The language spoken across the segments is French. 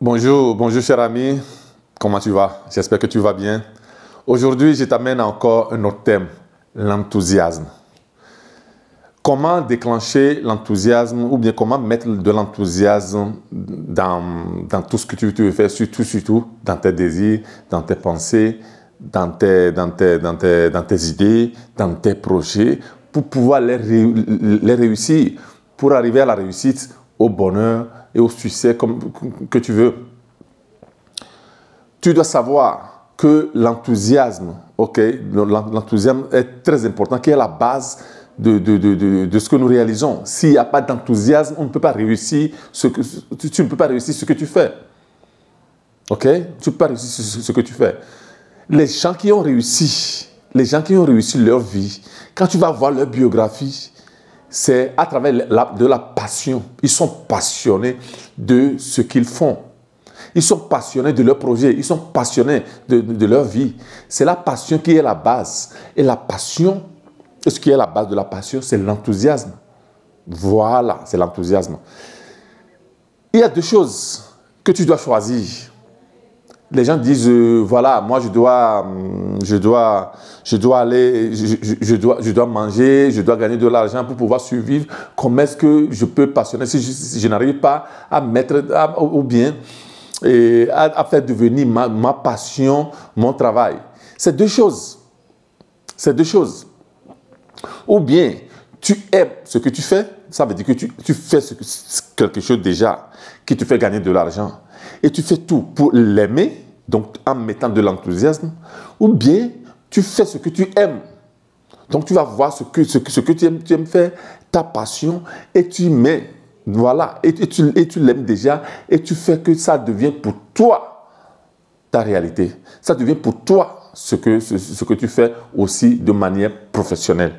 Bonjour, bonjour cher ami, comment tu vas? J'espère que tu vas bien. Aujourd'hui, je t'amène encore un autre thème, l'enthousiasme. Comment déclencher l'enthousiasme ou bien comment mettre de l'enthousiasme dans tout ce que tu veux faire, surtout dans tes désirs, dans tes pensées, dans tes idées, dans tes projets, pour pouvoir les réussir, pour arriver à la réussite, au bonheur et au succès que tu veux. Tu dois savoir que l'enthousiasme, l'enthousiasme est très important, qui est la base de ce que nous réalisons. S'il n'y a pas d'enthousiasme, on ne peut pas réussir tu ne peux pas réussir ce que tu fais. Ok? Tu ne peux pas réussir ce que tu fais. Les gens qui ont réussi leur vie, quand tu vas voir leur biographie, c'est à travers de la passion. Ils sont passionnés de ce qu'ils font. Ils sont passionnés de leur projet. Ils sont passionnés de leur vie. C'est la passion qui est la base. Et la passion, ce qui est la base de la passion, c'est l'enthousiasme. Voilà, c'est l'enthousiasme. Il y a deux choses que tu dois choisir. Les gens disent, voilà, moi je dois manger, je dois gagner de l'argent pour pouvoir survivre. Comment est-ce que je peux passionner si je n'arrive pas à mettre, ou bien à faire devenir ma passion, mon travail? C'est deux choses. C'est deux choses. Ou bien, tu aimes ce que tu fais, ça veut dire que tu fais quelque chose déjà qui te fait gagner de l'argent. Et tu fais tout pour l'aimer, donc en mettant de l'enthousiasme, ou bien tu fais ce que tu aimes. Donc tu vas voir ce que tu aimes faire, ta passion, et tu mets, voilà, et tu l'aimes déjà, et tu fais que ça devient pour toi ta réalité. Ça devient pour toi ce que tu fais aussi de manière professionnelle.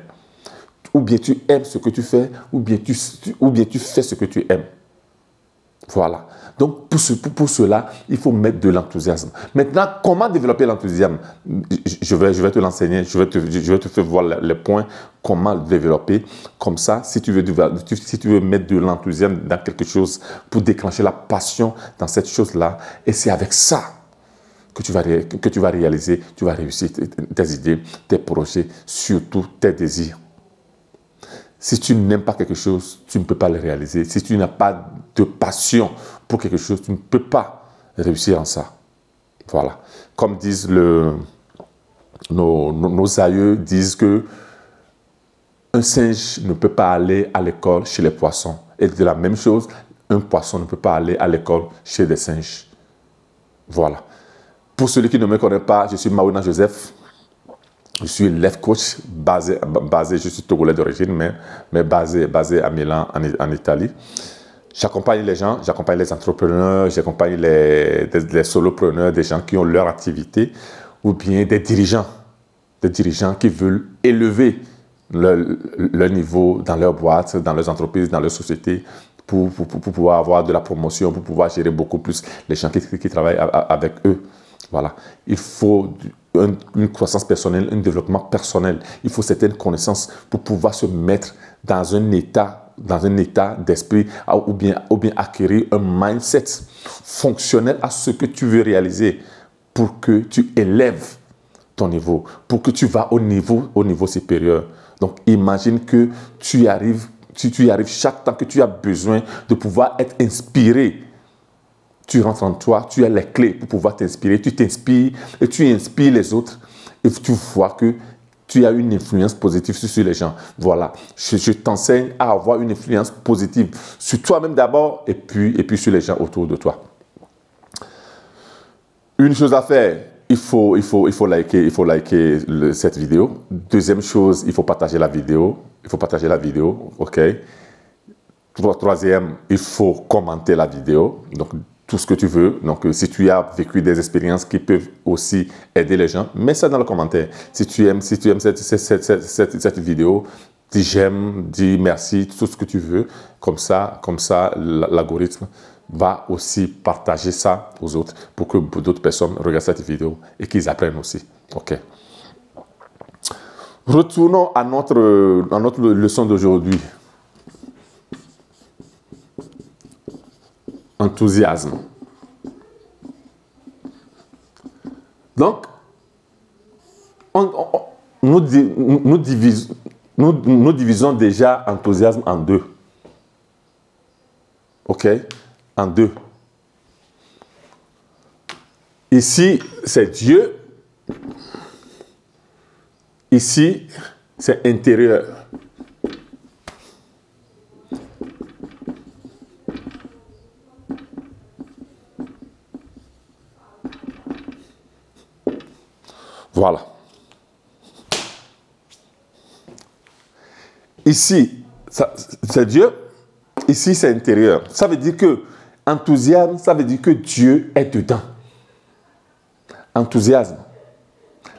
Ou bien tu aimes ce que tu fais, ou bien tu fais ce que tu aimes. Voilà. Donc, pour cela, il faut mettre de l'enthousiasme. Maintenant, comment développer l'enthousiasme? Je vais te l'enseigner, je vais te faire voir les points, comment le développer. Comme ça, si tu veux mettre de l'enthousiasme dans quelque chose pour déclencher la passion dans cette chose-là, et c'est avec ça que tu vas réaliser, tu vas réussir tes idées, tes projets, surtout tes désirs. Si tu n'aimes pas quelque chose, tu ne peux pas le réaliser. Si tu n'as pas de passion pour quelque chose, tu ne peux pas réussir en ça. Voilà. Comme disent nos aïeux, disent que un singe ne peut pas aller à l'école chez les poissons. Et de la même chose, un poisson ne peut pas aller à l'école chez des singes. Voilà. Pour celui qui ne me connaît pas, je suis Maouna Joseph. Je suis life coach basé, je suis togolais d'origine, mais basé à Milan, en Italie. J'accompagne les gens, j'accompagne les entrepreneurs, j'accompagne les solopreneurs, des gens qui ont leur activité, ou bien des dirigeants qui veulent élever leur niveau dans leur boîte, dans leurs entreprises, dans leur société, pour pouvoir avoir de la promotion, pour pouvoir gérer beaucoup plus les gens qui travaillent avec eux. Voilà. Il faut une croissance personnelle, un développement personnel. Il faut certaines connaissances pour pouvoir se mettre dans un état d'esprit ou bien acquérir un mindset fonctionnel à ce que tu veux réaliser pour que tu élèves ton niveau, pour que tu vas au niveau supérieur. Donc, imagine que tu y arrives chaque temps que tu as besoin de pouvoir être inspiré. Tu rentres en toi, tu as les clés pour pouvoir t'inspirer. Tu t'inspires et tu inspires les autres. Et tu vois que tu as une influence positive sur les gens. Voilà. Je t'enseigne à avoir une influence positive sur toi-même d'abord et puis sur les gens autour de toi. Une chose à faire, il faut liker cette vidéo. Deuxième chose, il faut partager la vidéo. OK? Troisième, il faut commenter la vidéo. Donc, tout ce que tu veux. Donc, si tu as vécu des expériences qui peuvent aussi aider les gens, mets ça dans le commentaire. Si tu aimes cette vidéo, dis j'aime, dis merci, tout ce que tu veux. Comme ça, l'algorithme va aussi partager ça aux autres pour que d'autres personnes regardent cette vidéo et qu'ils apprennent aussi. OK. Retournons à notre leçon d'aujourd'hui. Enthousiasme. Donc, nous divisons déjà enthousiasme en deux. OK? En deux. Ici, c'est Dieu. Ici, c'est intérieur. Voilà. Ici, c'est Dieu. Ici, c'est intérieur. Ça veut dire que enthousiasme, ça veut dire que Dieu est dedans. Enthousiasme.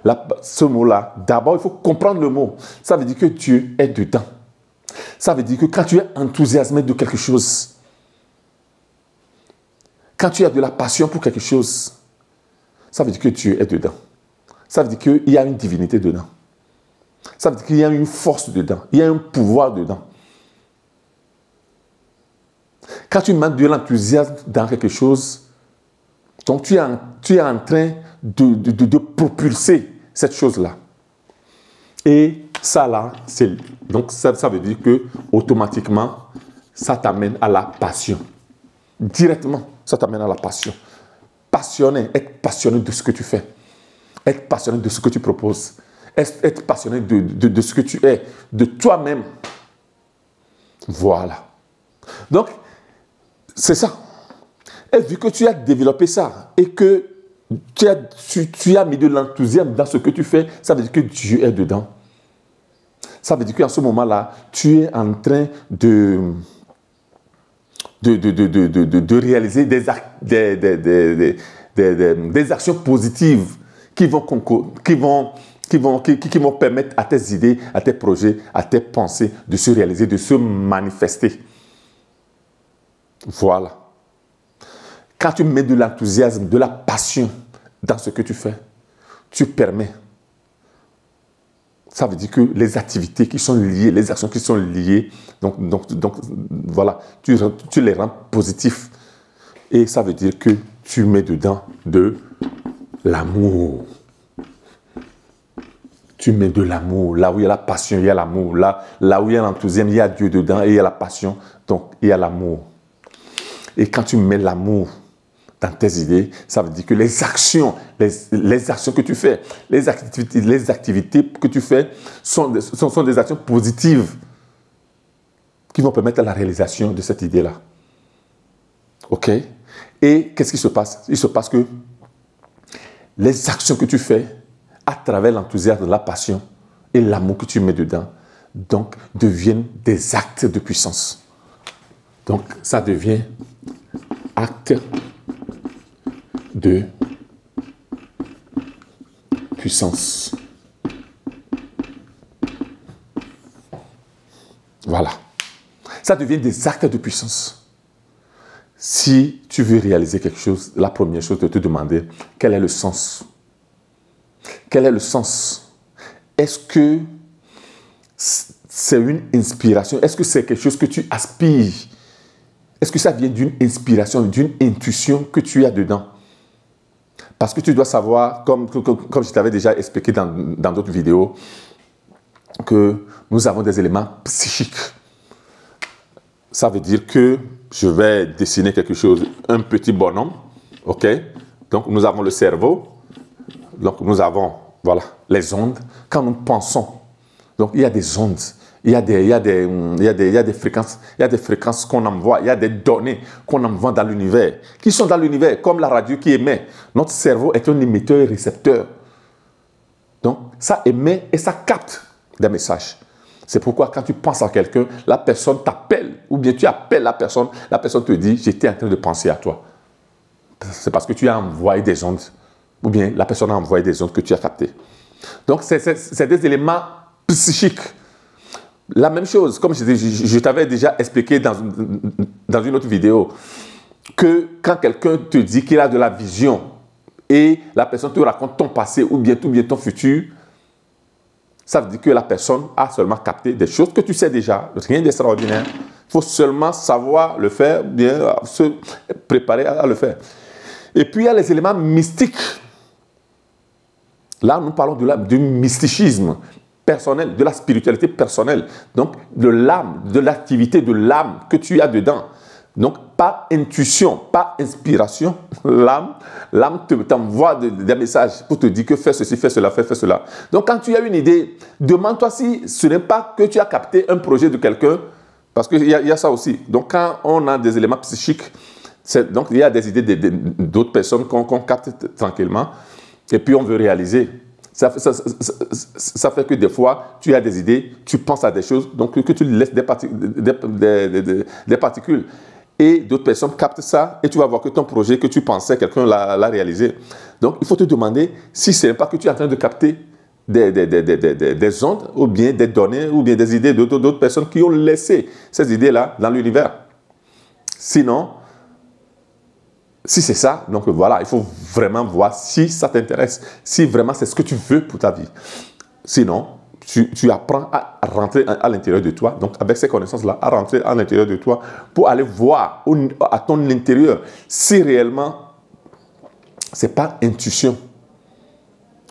Là, ce mot-là, d'abord, il faut comprendre le mot. Ça veut dire que Dieu est dedans. Ça veut dire que quand tu es enthousiasmé de quelque chose, quand tu as de la passion pour quelque chose, ça veut dire que Dieu est dedans. Ça veut dire qu'il y a une divinité dedans. Ça veut dire qu'il y a une force dedans. Il y a un pouvoir dedans. Quand tu mets de l'enthousiasme dans quelque chose, donc tu es en train de propulser cette chose-là. Et ça là, donc ça veut dire que automatiquement, ça t'amène à la passion. Directement, ça t'amène à la passion. Passionné, être passionné de ce que tu fais. Être passionné de ce que tu proposes. Être passionné de ce que tu es, de toi-même. Voilà. Donc, c'est ça. Et vu que tu as développé ça et que tu as mis de l'enthousiasme dans ce que tu fais, ça veut dire que Dieu est dedans. Ça veut dire qu'en ce moment-là, tu es en train de réaliser des actions positives qui vont permettre à tes idées, à tes projets, à tes pensées de se réaliser, de se manifester. Voilà. Quand tu mets de l'enthousiasme, de la passion dans ce que tu fais, tu permets. Ça veut dire que les activités qui sont liées, les actions qui sont liées, donc voilà, tu les rends positifs. Et ça veut dire que tu mets dedans de l'amour. Tu mets de l'amour. Là où il y a la passion, il y a l'amour. Là où il y a l'enthousiasme, il y a Dieu dedans et il y a la passion. Donc, il y a l'amour. Et quand tu mets l'amour dans tes idées, ça veut dire que les actions que tu fais, les activités que tu fais sont des actions positives qui vont permettre la réalisation de cette idée-là. OK? Et qu'est-ce qui se passe? Il se passe que les actions que tu fais à travers l'enthousiasme, la passion et l'amour que tu mets dedans, donc, deviennent des actes de puissance. Donc, ça devient acte de puissance. Voilà. Ça devient des actes de puissance. Si tu veux réaliser quelque chose, la première chose de te demander, quel est le sens? Quel est le sens? Est-ce que c'est une inspiration? Est-ce que c'est quelque chose que tu aspires? Est-ce que ça vient d'une inspiration, d'une intuition que tu as dedans? Parce que tu dois savoir, comme je t'avais déjà expliqué dans d'autres vidéos, que nous avons des éléments psychiques. Ça veut dire que je vais dessiner quelque chose, un petit bonhomme, ok? Donc nous avons le cerveau, donc nous avons, voilà, les ondes. Quand nous pensons, donc il y a des ondes, il y a des fréquences qu'on envoie, il y a des données qu'on envoie dans l'univers, qui sont dans l'univers, comme la radio qui émet. Notre cerveau est un émetteur et récepteur. Donc ça émet et ça capte des messages. C'est pourquoi quand tu penses à quelqu'un, la personne t'appelle, ou bien tu appelles la personne te dit, j'étais en train de penser à toi. C'est parce que tu as envoyé des ondes, ou bien la personne a envoyé des ondes que tu as captées. Donc c'est des éléments psychiques. La même chose, comme je t'avais déjà expliqué dans une autre vidéo, que quand quelqu'un te dit qu'il a de la vision et la personne te raconte ton passé ou bien ton futur, ça veut dire que la personne a seulement capté des choses que tu sais déjà, rien d'extraordinaire. Il faut seulement savoir le faire, bien se préparer à le faire. Et puis il y a les éléments mystiques. Là, nous parlons du mysticisme personnel, de la spiritualité personnelle. Donc, de l'âme, de l'activité de l'âme que tu as dedans. Donc, pas intuition, pas inspiration. L'âme t'envoie des messages pour te dire que fais ceci, fais cela, fais cela. Donc, quand tu as une idée, demande-toi si ce n'est pas que tu as capté un projet de quelqu'un, parce qu'il y a ça aussi. Donc, quand on a des éléments psychiques, donc il y a des idées d'autres personnes qu'on capte tranquillement, et puis on veut réaliser. Ça fait que des fois, tu as des idées, tu penses à des choses, donc que tu laisses des particules. Et d'autres personnes captent ça, et tu vas voir que ton projet que tu pensais, quelqu'un l'a réalisé. Donc, il faut te demander si ce n'est pas que tu es en train de capter des ondes, ou bien des données, ou bien des idées d'autres personnes qui ont laissé ces idées-là dans l'univers. Sinon, si c'est ça, donc voilà, il faut vraiment voir si ça t'intéresse, si vraiment c'est ce que tu veux pour ta vie. Sinon, tu apprends à rentrer à l'intérieur de toi, donc avec ces connaissances-là, à rentrer à l'intérieur de toi pour aller voir à ton intérieur si réellement c'est pas intuition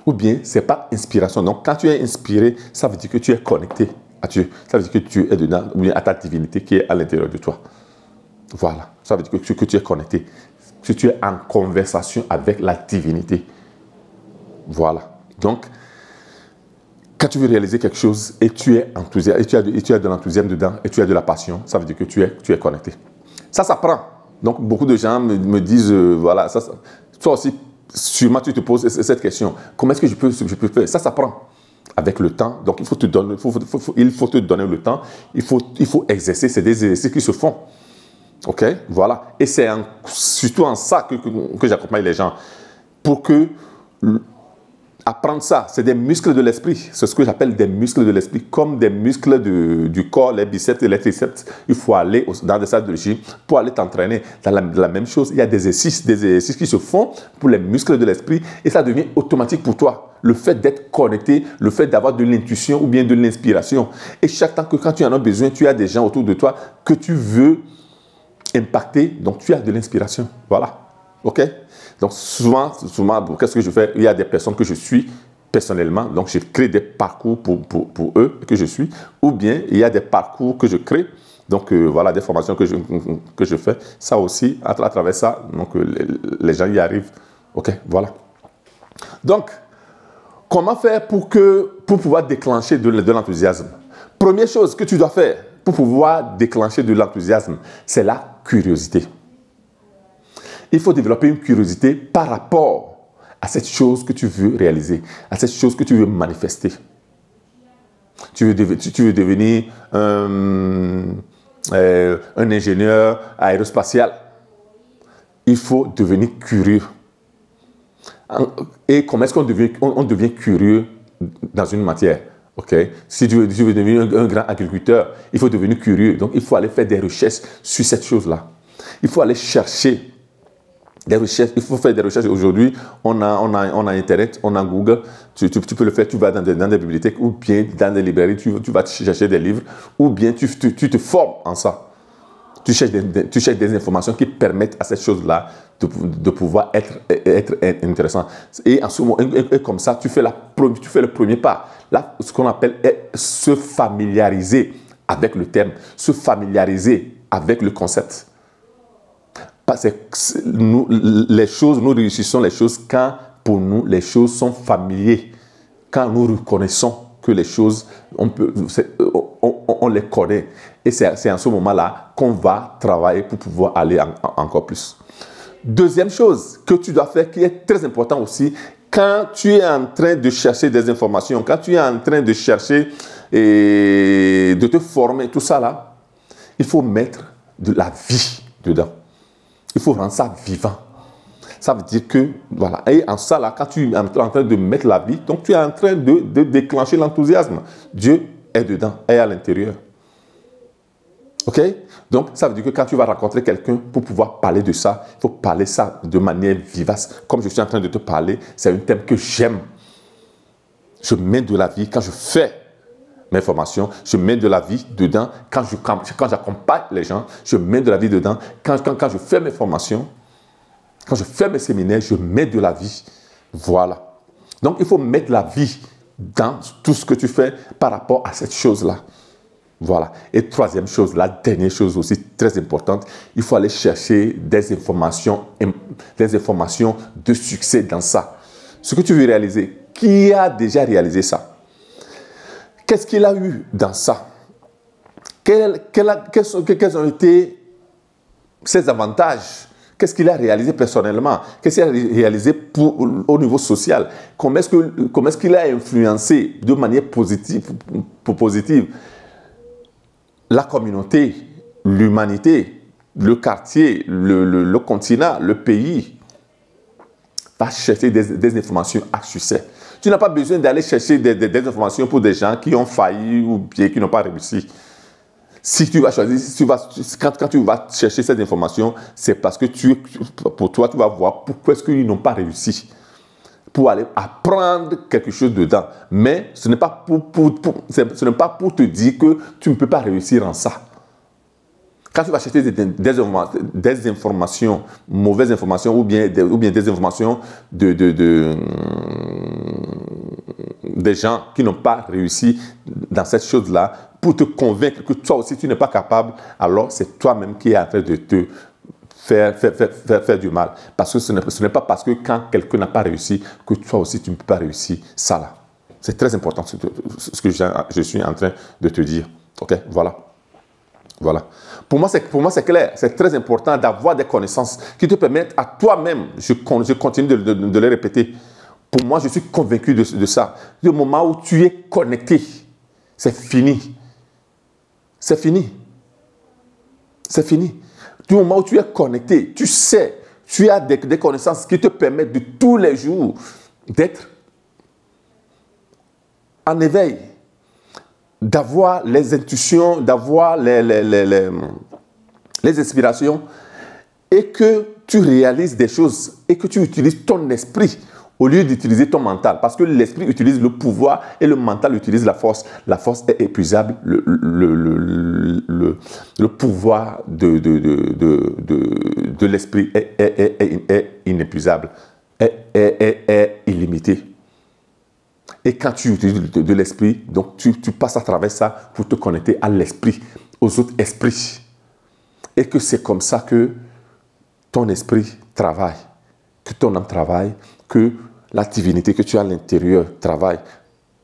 ou bien c'est pas inspiration. Donc quand tu es inspiré, ça veut dire que tu es connecté à Dieu, ça veut dire que tu es dedans, ou bien à ta divinité qui est à l'intérieur de toi. Voilà, ça veut dire que tu es connecté, que tu es en conversation avec la divinité. Voilà. Donc, quand tu veux réaliser quelque chose et tu es enthousiaste, et tu as de l'enthousiasme dedans, et tu as de la passion, ça veut dire que tu es connecté. Ça s'apprend. Donc, beaucoup de gens me disent, voilà, toi aussi, sûrement tu te poses cette question. Comment est-ce que je peux faire? Ça s'apprend avec le temps. Donc, il faut te donner le temps. Il faut exercer. C'est des exercices qui se font. OK? Voilà. Et c'est surtout en ça que j'accompagne les gens. Pour que apprendre ça, c'est des muscles de l'esprit. C'est ce que j'appelle des muscles de l'esprit. Comme des muscles du corps, les biceps et les triceps. Il faut aller dans des salles de gym pour aller t'entraîner. Dans la même chose, il y a des exercices qui se font pour les muscles de l'esprit et ça devient automatique pour toi. Le fait d'être connecté, le fait d'avoir de l'intuition ou bien de l'inspiration. Et chaque temps que quand tu en as besoin, tu as des gens autour de toi que tu veux impacter, donc tu as de l'inspiration. Voilà. OK? Donc souvent, qu'est-ce que je fais? Il y a des personnes que je suis personnellement, donc je crée des parcours pour eux que je suis, ou bien il y a des parcours que je crée, donc voilà, des formations que je fais. Ça aussi, à travers ça, donc les gens y arrivent. OK? Voilà. Donc, comment faire pour pouvoir déclencher de l'enthousiasme? Première chose que tu dois faire pour pouvoir déclencher de l'enthousiasme, c'est la curiosité. Il faut développer une curiosité par rapport à cette chose que tu veux réaliser, à cette chose que tu veux manifester. Tu veux devenir un ingénieur aérospatial. Il faut devenir curieux. Et comment est-ce qu'on devient curieux dans une matière? Okay. Si tu veux devenir un grand agriculteur, il faut devenir curieux. Donc, il faut aller faire des recherches sur cette chose-là. Il faut aller chercher des recherches. Il faut faire des recherches. Aujourd'hui, on a Internet, on a Google. Tu peux le faire. Tu vas dans des bibliothèques ou bien dans des librairies. Tu vas chercher des livres ou bien tu te formes en ça. Tu cherches des informations qui permettent à cette chose-là de pouvoir être intéressant. Et en ce moment, et comme ça, tu fais le premier pas. Là, ce qu'on appelle se familiariser avec le thème, se familiariser avec le concept. Parce que nous réussissons les choses quand, pour nous, les choses sont familières. Quand nous reconnaissons que les choses, on les connaît. Et c'est en ce moment-là qu'on va travailler pour pouvoir aller encore plus. Deuxième chose que tu dois faire, qui est très important aussi, quand tu es en train de chercher des informations, quand tu es en train de chercher et de te former, tout ça là, il faut mettre de la vie dedans. Il faut rendre ça vivant. Ça veut dire que, voilà, et en ça là, quand tu es en train de mettre la vie, donc tu es en train de déclencher l'enthousiasme. Dieu est dedans, est à l'intérieur. OK? Donc, ça veut dire que quand tu vas rencontrer quelqu'un pour pouvoir parler de ça, il faut parler ça de manière vivace. Comme je suis en train de te parler, c'est un thème que j'aime. Je mets de la vie quand je fais mes formations, je mets de la vie dedans. Quand j'accompagne les gens, je mets de la vie dedans. Quand je fais mes formations, quand je fais mes séminaires, je mets de la vie. Voilà. Donc, il faut mettre la vie dans tout ce que tu fais par rapport à cette chose-là. Voilà. Et troisième chose, la dernière chose aussi très importante, il faut aller chercher des informations de succès dans ça. Ce que tu veux réaliser, qui a déjà réalisé ça? Qu'est-ce qu'il a eu dans ça? Quels ont été ses avantages? Qu'est-ce qu'il a réalisé personnellement? Qu'est-ce qu'il a réalisé au niveau social? Comment est-ce qu'il a influencé de manière positive la communauté, l'humanité, le quartier, le continent, le pays? Va chercher des informations à succès. Tu n'as pas besoin d'aller chercher des informations pour des gens qui ont failli ou bien qui n'ont pas réussi. Si tu vas choisir, quand tu vas chercher cette information, c'est parce que pour toi, tu vas voir pourquoi est-ce qu'ils n'ont pas réussi. Pour aller apprendre quelque chose dedans. Mais ce n'est pas pour te dire que tu ne peux pas réussir en ça. Quand tu vas chercher des informations, mauvaises informations ou bien des informations des gens qui n'ont pas réussi dans cette chose-là, pour te convaincre que toi aussi tu n'es pas capable, alors c'est toi-même qui es en train de te faire du mal. Parce que ce n'est pas parce que quand quelqu'un n'a pas réussi que toi aussi tu ne peux pas réussir ça là. C'est très important ce que je suis en train de te dire. Ok, voilà. Voilà. Pour moi, c'est clair. C'est très important d'avoir des connaissances qui te permettent à toi-même, je continue de les répéter. Pour moi, je suis convaincu de ça. Du moment où tu es connecté, c'est fini. C'est fini. C'est fini. Du moment où tu es connecté, tu sais, tu as des connaissances qui te permettent de tous les jours d'être en éveil, d'avoir les intuitions, d'avoir les inspirations et que tu réalises des choses et que tu utilises ton esprit au lieu d'utiliser ton mental. Parce que l'esprit utilise le pouvoir et le mental utilise la force. La force est épuisable. Le pouvoir de l'esprit est inépuisable, est illimité. Et quand tu utilises de l'esprit, donc tu passes à travers ça pour te connecter à l'esprit, aux autres esprits. Et que c'est comme ça que ton esprit travaille, que ton âme travaille, que la divinité que tu as à l'intérieur travaille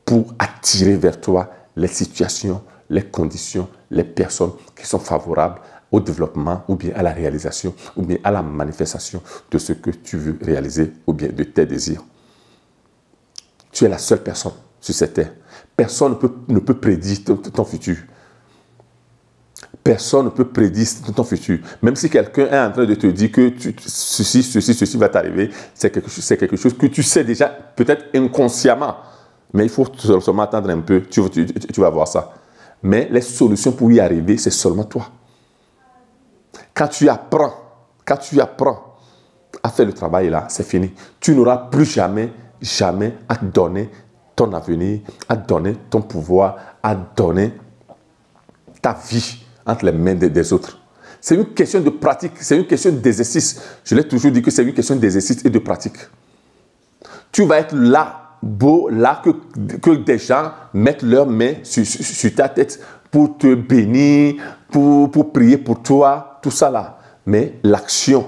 pour attirer vers toi les situations, les conditions, les personnes qui sont favorables au développement ou bien à la réalisation ou bien à la manifestation de ce que tu veux réaliser ou bien de tes désirs. Tu es la seule personne sur cette terre. Personne ne peut prédire ton futur. Personne ne peut prédire ton futur. Même si quelqu'un est en train de te dire que ceci va t'arriver, c'est quelque chose que tu sais déjà, peut-être inconsciemment. Mais il faut seulement attendre un peu, tu vas voir ça. Mais les solutions pour y arriver, c'est seulement toi. Quand tu apprends à faire le travail là, c'est fini. Tu n'auras plus jamais à donner ton avenir, à donner ton pouvoir, à donner ta vie entre les mains des autres. C'est une question de pratique, c'est une question d'exercice. Je l'ai toujours dit que c'est une question d'exercice et de pratique. Tu vas être là, que des gens mettent leurs mains sur ta tête pour te bénir, pour prier pour toi, tout ça là. Mais l'action,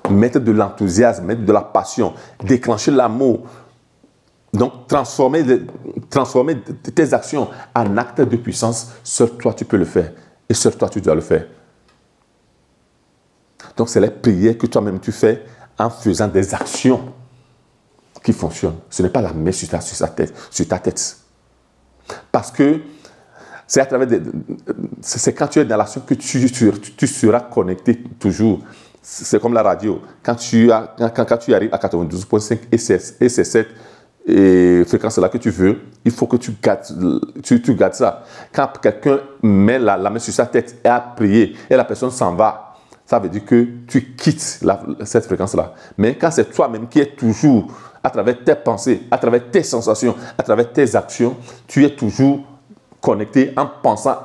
mettre de l'enthousiasme, mettre de la passion, déclencher l'amour, donc transformer tes actions en actes de puissance, seul toi tu peux le faire et seul toi tu dois le faire. Donc c'est les prières que toi-même tu fais en faisant des actions qui fonctionnent. Ce n'est pas la main sur ta tête. Parce que c'est à travers c'est quand tu es dans l'action que tu seras connecté toujours. C'est comme la radio. Quand tu arrives à 92.5 et c'est cette fréquence-là que tu veux, il faut que tu gardes ça. Quand quelqu'un met la main sur sa tête et a prié et la personne s'en va, ça veut dire que tu quittes cette fréquence-là. Mais quand c'est toi-même qui es toujours, à travers tes pensées, à travers tes sensations, à travers tes actions, tu es toujours connecté en pensant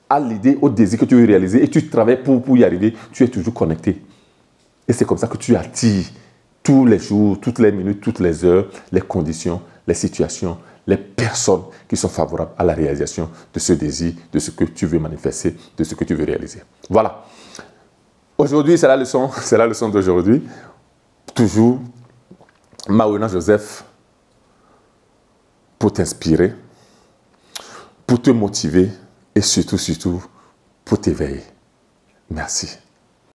à l'idée, au désir que tu veux réaliser et tu travailles pour y arriver, tu es toujours connecté. Et c'est comme ça que tu attires tous les jours, toutes les minutes, toutes les heures, les conditions, les situations, les personnes qui sont favorables à la réalisation de ce désir, de ce que tu veux manifester, de ce que tu veux réaliser. Voilà. Aujourd'hui, c'est la leçon d'aujourd'hui. Toujours, Maouena Joseph, pour t'inspirer, pour te motiver et surtout, pour t'éveiller. Merci.